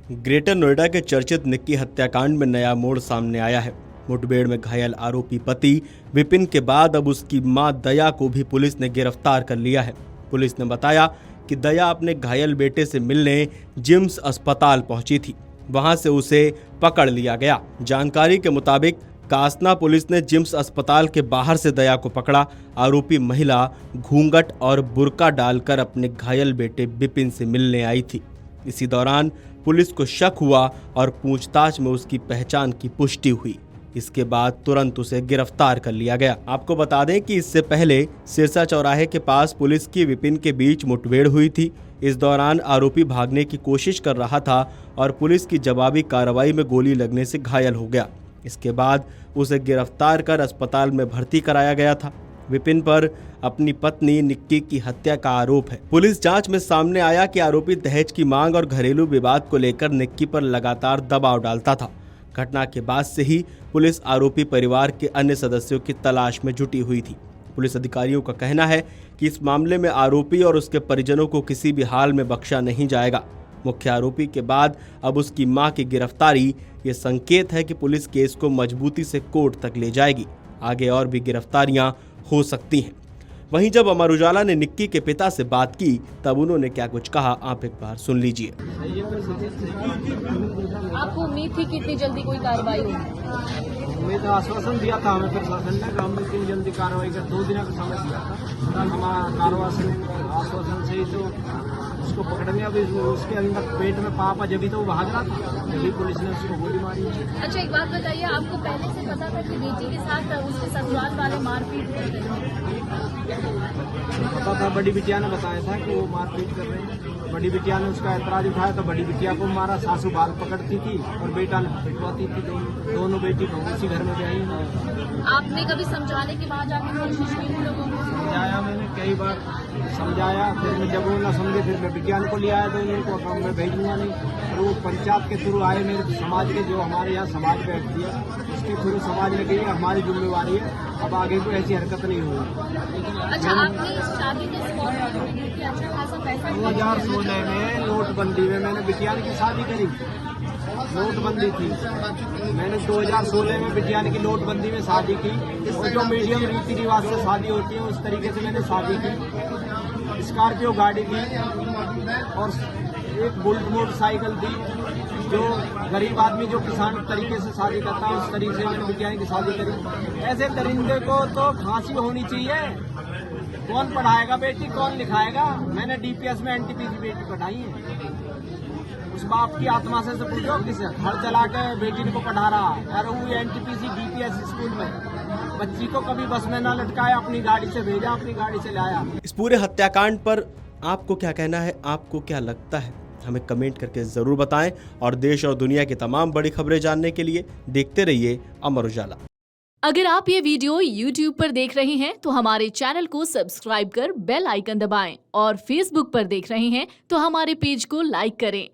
Greater Noida के चर्चित निक्की हत्याकांड में नया मोड़ सामने आया है। मुठभेड़ में घायल आरोपी पति विपिन के बाद अब उसकी मां दया को भी पुलिस ने गिरफ्तार कर लिया है। पुलिस ने बताया कि दया अपने घायल बेटे से मिलने जिम्स अस्पताल पहुंची थी। वहां से उसे पकड़ लिया गया। जानकारी के मुताबिक कासना पुलिस ने जिम्स अस्पताल के बाहर से दया को पकड़ा। आरोपी महिला घूंघट और बुर्का डालकर अपने घायल बेटे विपिन से मिलने आई थी। इसी दौरान पुलिस को शक हुआ और पूछताछ में उसकी पहचान की पुष्टि हुई। इसके बाद तुरंत उसे गिरफ्तार कर लिया गया। आपको बता दें कि इससे पहले सिरसा चौराहे के पास पुलिस की विपिन के बीच मुठभेड़ हुई थी। इस दौरान आरोपी भागने की कोशिश कर रहा था और पुलिस की जवाबी कार्रवाई में गोली लगने से घायल हो गया। इसके बाद उसे गिरफ्तार कर अस्पताल में भर्ती कराया गया था। विपिन पर अपनी पत्नी निक्की की हत्या का आरोप है। पुलिस जांच में सामने आया कि आरोपी दहेज की मांग और घरेलू विवाद को लेकर निक्की पर लगातार दबाव डालता था। घटना के बाद से ही पुलिस आरोपी परिवार के अन्य सदस्यों की तलाश में जुटी हुई थी। पुलिस अधिकारियों का कहना है कि इस मामले में आरोपी और उसके परिजनों को किसी भी हाल में बख्शा नहीं जाएगा। मुख्य आरोपी के बाद अब उसकी मां की गिरफ्तारी ये संकेत है कि पुलिस केस को मजबूती से कोर्ट तक ले जाएगी। आगे और भी गिरफ्तारियां हो सकती हैं। वहीं जब अमर उजाला ने निक्की के पिता से बात की तब उन्होंने क्या कुछ कहा, आप एक बार सुन लीजिए। आपको उम्मीद थी कि इतनी जल्दी कोई कार्रवाई होगी? मैं तो आश्वासन दिया था हमें प्रशासन ने, हम इतनी जल्दी कार्रवाई कर 2 दिन का समय दिया था। हमारा आश्वासन से ही तो उसको पकड़ने, अभी उसके अंदर पेट में पापा जब तो वो भाग रहा था, जब पुलिस ने उसको गोली मारी। अच्छा, एक बात बताइए, आपको पहले से पता था कि बेटी के साथ उसके ससुराल वाले मारपीट कर रहे हैं? पता था, बड़ी बिटिया ने बताया था कि वो मारपीट कर रहे हैं। बड़ी बिटिया ने उसका ऐतराज उठाया तो बड़ी बिटिया को मारा, सासू बाल पकड़ती थी और बेटा ने पिटवाती थी। दोनों बेटी को उसी घर में ब्याही है। आपने कभी समझाने की वहाँ जाके कोशिश की उन लोगों को? समझाया, मैंने कई बार समझाया। फिर मैं जब वो ना समझे फिर मैं विज्ञान को ले आया तो उनको काम में भेजूंगा नहीं। और वो पंचायत के थ्रू आए, मेरे समाज के जो हमारे यहाँ समाज बैठती है उसके थ्रू समाज में गई, हमारी जिम्मेवारी है। अब आगे कोई ऐसी हरकत नहीं होगी। अच्छा, आपने शादी के स्पॉट पर अच्छा खासा पैसा 2016 में नोटबंदी में मैंने विज्ञान की शादी करी। नोटबंदी थी, मैंने 2016 में विज्ञान की नोटबंदी में शादी की। और जो मीडियम रीति रिवाज से शादी होती है उस तरीके से मैंने शादी की। स्कॉर्पियो गाड़ी दी और एक बुलेट मोटरसाइकिल दी। जो गरीब आदमी जो किसान तरीके से शादी करता है उस तरीके से मैंने विज्ञान की शादी करी। ऐसे दरिंदे को तो फांसी होनी चाहिए। कौन पढ़ाएगा बेटी, कौन लिखाएगा? मैंने डीपीएस में एनटीपीसी बेटी पढ़ाई है। उस बाप की आत्मा से पूछो, किसे घर चला के बेटी को पढ़ा रहा है और वो एनटीपीसी डीपीएस स्कूल में बच्ची को कभी बस में ना लटकाया, अपनी गाड़ी से भेजा, अपनी गाड़ी से लाया। इस पूरे हत्याकांड पर आपको क्या कहना है, आपको क्या लगता है, हमें कमेंट करके जरूर बताएं। और देश और दुनिया की तमाम बड़ी खबरें जानने के लिए देखते रहिए अमर उजाला। अगर आप ये वीडियो YouTube पर देख रहे हैं तो हमारे चैनल को सब्सक्राइब कर बेल आइकन दबाएं और Facebook पर देख रहे हैं तो हमारे पेज को लाइक करें।